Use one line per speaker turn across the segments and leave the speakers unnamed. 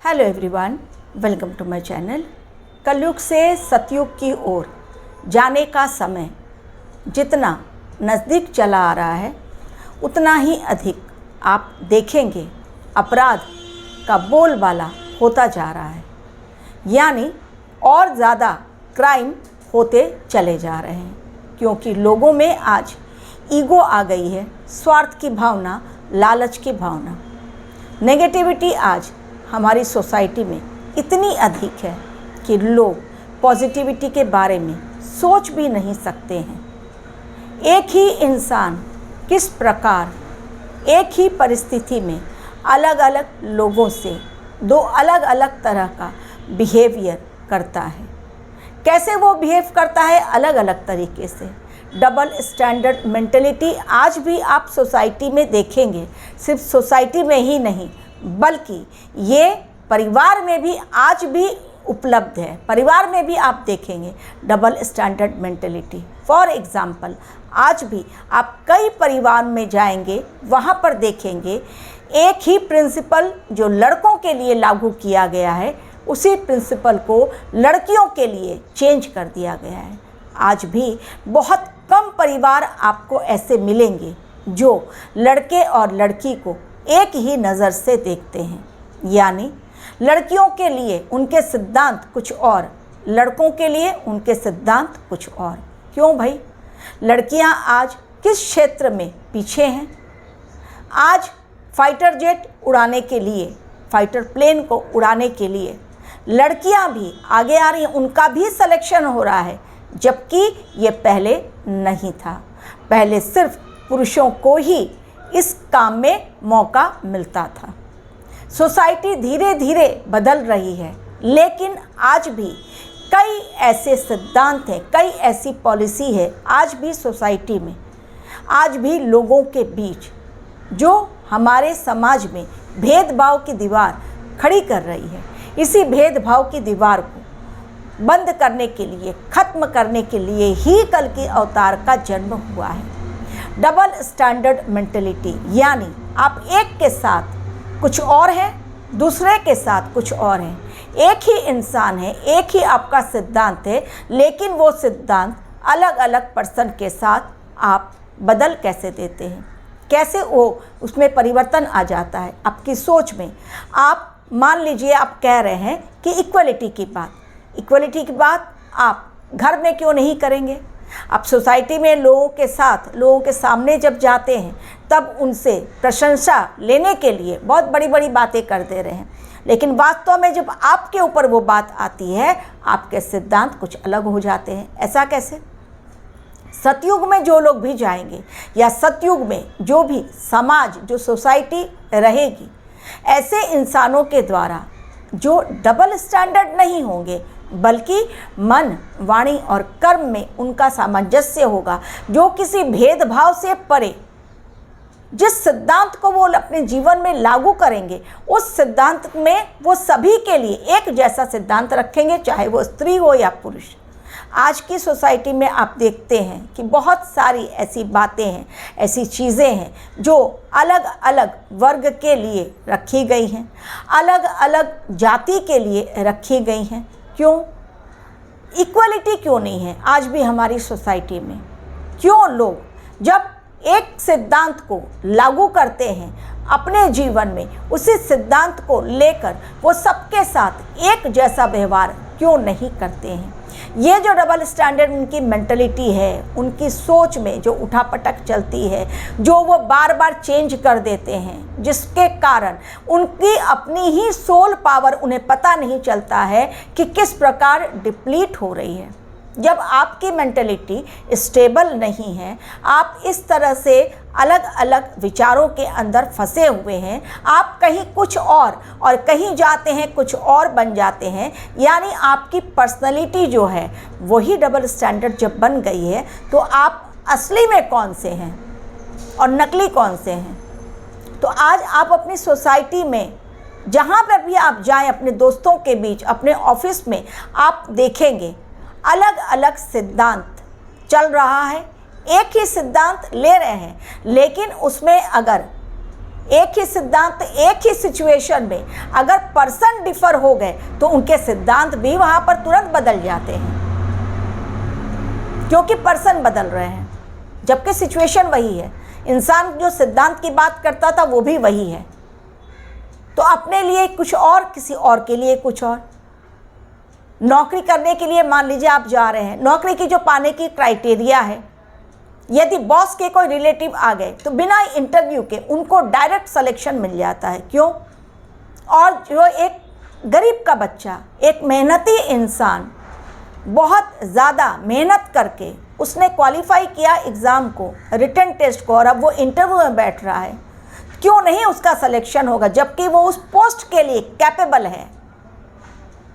Hello everyone, welcome to my channel. Kalyug से सतयुग की ओर जाने का समय जितना नज़दीक चला आ रहा है, उतना ही अधिक आप देखेंगे अपराध का बोलबाला होता जा रहा है, यानी और ज़्यादा क्राइम होते चले जा रहे हैं। क्योंकि लोगों में आज ईगो आ गई है, स्वार्थ की भावना, लालच की भावना। नेगेटिविटी आज हमारी सोसाइटी में इतनी अधिक है कि लोग पॉजिटिविटी के बारे में सोच भी नहीं सकते हैं। एक ही इंसान किस प्रकार एक ही परिस्थिति में अलग अलग लोगों से दो अलग अलग तरह का बिहेवियर करता है, कैसे वो बिहेव करता है अलग अलग तरीके से। डबल स्टैंडर्ड मेंटलिटी आज भी आप सोसाइटी में देखेंगे। सिर्फ सोसाइटी में ही नहीं बल्कि ये परिवार में भी आज भी उपलब्ध है। परिवार में भी आप देखेंगे double standard mentality. For example, आज भी आप कई परिवार में जाएंगे, वहाँ पर देखेंगे एक ही प्रिंसिपल जो लड़कों के लिए लागू किया गया है, उसी प्रिंसिपल को लड़कियों के लिए चेंज कर दिया गया है। आज भी बहुत कम परिवार आपको ऐसे मिलेंगे जो लड़के और लड़की को एक ही नज़र से देखते हैं, यानी लड़कियों के लिए उनके सिद्धांत कुछ और, लड़कों के लिए उनके सिद्धांत कुछ और। क्यों भाई? लड़कियां आज किस क्षेत्र में पीछे हैं? आज फाइटर जेट उड़ाने के लिए, फाइटर प्लेन को उड़ाने के लिए लड़कियां भी आगे आ रही हैं, उनका भी सिलेक्शन हो रहा है, जबकि ये पहले नहीं था। पहले सिर्फ पुरुषों को ही इस काम में मौका मिलता था। सोसाइटी धीरे धीरे बदल रही है, लेकिन आज भी कई ऐसे सिद्धांत हैं, कई ऐसी पॉलिसी है आज भी सोसाइटी में, आज भी लोगों के बीच जो हमारे समाज में भेदभाव की दीवार खड़ी कर रही है। इसी भेदभाव की दीवार को बंद करने के लिए, ख़त्म करने के लिए ही कल के अवतार का जन्म हुआ है। डबल स्टैंडर्ड मेंटलिटी, यानी आप एक के साथ कुछ और हैं, दूसरे के साथ कुछ और हैं। एक ही इंसान है, एक ही आपका सिद्धांत है, लेकिन वो सिद्धांत अलग अलग पर्सन के साथ आप बदल कैसे देते हैं, कैसे वो उसमें परिवर्तन आ जाता है आपकी सोच में। आप मान लीजिए आप कह रहे हैं कि इक्वलिटी की बात आप घर में क्यों नहीं करेंगे? आप सोसाइटी में लोगों के साथ, लोगों के सामने जब जाते हैं, तब उनसे प्रशंसा लेने के लिए बहुत बड़ी बड़ी बातें कर दे रहे हैं, लेकिन वास्तव में जब आपके ऊपर वो बात आती है, आपके सिद्धांत कुछ अलग हो जाते हैं। ऐसा कैसे? सतयुग में जो लोग भी जाएंगे या सतयुग में जो भी समाज, जो सोसाइटी रहेगी, ऐसे इंसानों के द्वारा जो डबल स्टैंडर्ड नहीं होंगे, बल्कि मन, वाणी और कर्म में उनका सामंजस्य होगा, जो किसी भेदभाव से परे जिस सिद्धांत को वो अपने जीवन में लागू करेंगे, उस सिद्धांत में वो सभी के लिए एक जैसा सिद्धांत रखेंगे, चाहे वो स्त्री हो या पुरुष। आज की सोसाइटी में आप देखते हैं कि बहुत सारी ऐसी बातें हैं, ऐसी चीज़ें हैं जो अलग अलग वर्ग के लिए रखी गई हैं, अलग अलग जाति के लिए रखी गई हैं। क्यों? इक्वलिटी क्यों नहीं है आज भी हमारी सोसाइटी में? क्यों लोग जब एक सिद्धांत को लागू करते हैं अपने जीवन में, उसी सिद्धांत को लेकर वो सबके साथ एक जैसा व्यवहार क्यों नहीं करते हैं? ये जो डबल स्टैंडर्ड उनकी मेंटलिटी है, उनकी सोच में जो उठापटक चलती है, जो वो बार बार चेंज कर देते हैं, जिसके कारण उनकी अपनी ही सोल पावर उन्हें पता नहीं चलता है कि किस प्रकार डिप्लीट हो रही है। जब आपकी मेंटलिटी स्टेबल नहीं है, आप इस तरह से अलग अलग विचारों के अंदर फंसे हुए हैं, आप कहीं कुछ और कहीं जाते हैं कुछ और बन जाते हैं, यानी आपकी पर्सनैलिटी जो है वही डबल स्टैंडर्ड जब बन गई है, तो आप असली में कौन से हैं और नकली कौन से हैं? तो आज आप अपनी सोसाइटी में जहाँ पर भी आप जाएं, अपने दोस्तों के बीच, अपने ऑफिस में, आप देखेंगे अलग अलग सिद्धांत चल रहा है। एक ही सिद्धांत ले रहे हैं, लेकिन उसमें अगर एक ही सिद्धांत एक ही सिचुएशन में अगर पर्सन डिफर हो गए तो उनके सिद्धांत भी वहां पर तुरंत बदल जाते हैं, क्योंकि पर्सन बदल रहे हैं, जबकि सिचुएशन वही है। इंसान जो सिद्धांत की बात करता था वो भी वही है। तो अपने लिए कुछ और, किसी और के लिए कुछ और। नौकरी करने के लिए मान लीजिए आप जा रहे हैं, नौकरी की जो पाने की क्राइटेरिया है, यदि बॉस के कोई रिलेटिव आ गए तो बिना इंटरव्यू के उनको डायरेक्ट सिलेक्शन मिल जाता है। क्यों? और जो एक गरीब का बच्चा, एक मेहनती इंसान, बहुत ज़्यादा मेहनत करके उसने क्वालिफाई किया एग्ज़ाम को, रिटन टेस्ट को, और अब वो इंटरव्यू में बैठ रहा है, क्यों नहीं उसका सिलेक्शन होगा, जबकि वो उस पोस्ट के लिए कैपेबल है।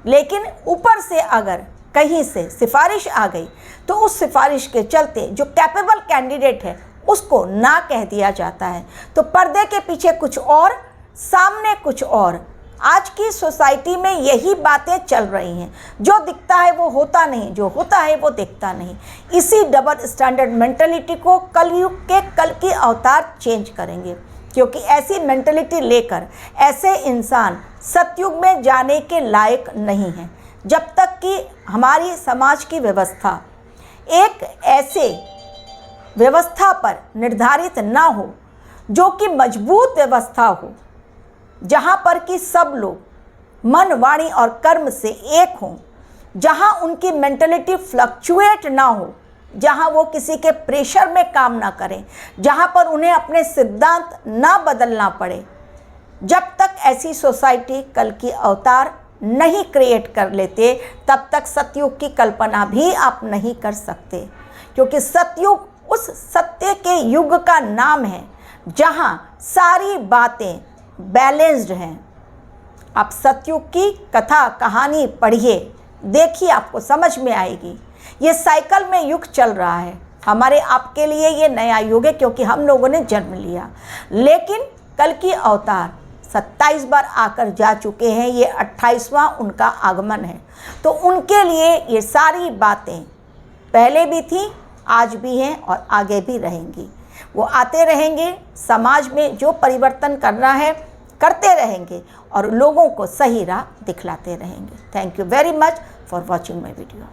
लेकिन ऊपर से अगर कहीं से सिफारिश आ गई तो उस सिफारिश के चलते जो कैपेबल कैंडिडेट है उसको ना कह दिया जाता है। तो पर्दे के पीछे कुछ और, सामने कुछ और। आज की सोसाइटी में यही बातें चल रही हैं। जो दिखता है वो होता नहीं, जो होता है वो दिखता नहीं। इसी डबल स्टैंडर्ड मेंटलिटी को कलयुग के कल की अवतार चेंज करेंगे, क्योंकि ऐसी मेंटलिटी लेकर ऐसे इंसान सतयुग में जाने के लायक नहीं हैं। जब तक कि हमारी समाज की व्यवस्था एक ऐसे व्यवस्था पर निर्धारित ना हो जो कि मजबूत व्यवस्था हो, जहाँ पर कि सब लोग मन, वाणी और कर्म से एक हों, जहाँ उनकी मेंटलिटी फ्लक्चुएट ना हो, जहाँ वो किसी के प्रेशर में काम ना करें, जहाँ पर उन्हें अपने सिद्धांत ना बदलना पड़े, जब तक ऐसी सोसाइटी कल की अवतार नहीं क्रिएट कर लेते तब तक सतयुग की कल्पना भी आप नहीं कर सकते। क्योंकि सतयुग उस सत्य के युग का नाम है जहाँ सारी बातें बैलेंस्ड हैं। आप सतयुग की कथा कहानी पढ़िए, देखिए, आपको समझ में आएगी। ये साइकिल में युग चल रहा है। हमारे आपके लिए ये नया युग है क्योंकि हम लोगों ने जन्म लिया, लेकिन कल की अवतार 27 बार आकर जा चुके हैं, ये 28वां उनका आगमन है। तो उनके लिए ये सारी बातें पहले भी थी, आज भी हैं और आगे भी रहेंगी। वो आते रहेंगे, समाज में जो परिवर्तन करना है करते रहेंगे और लोगों को सही राह दिखलाते रहेंगे। Thank you very much for watching my video.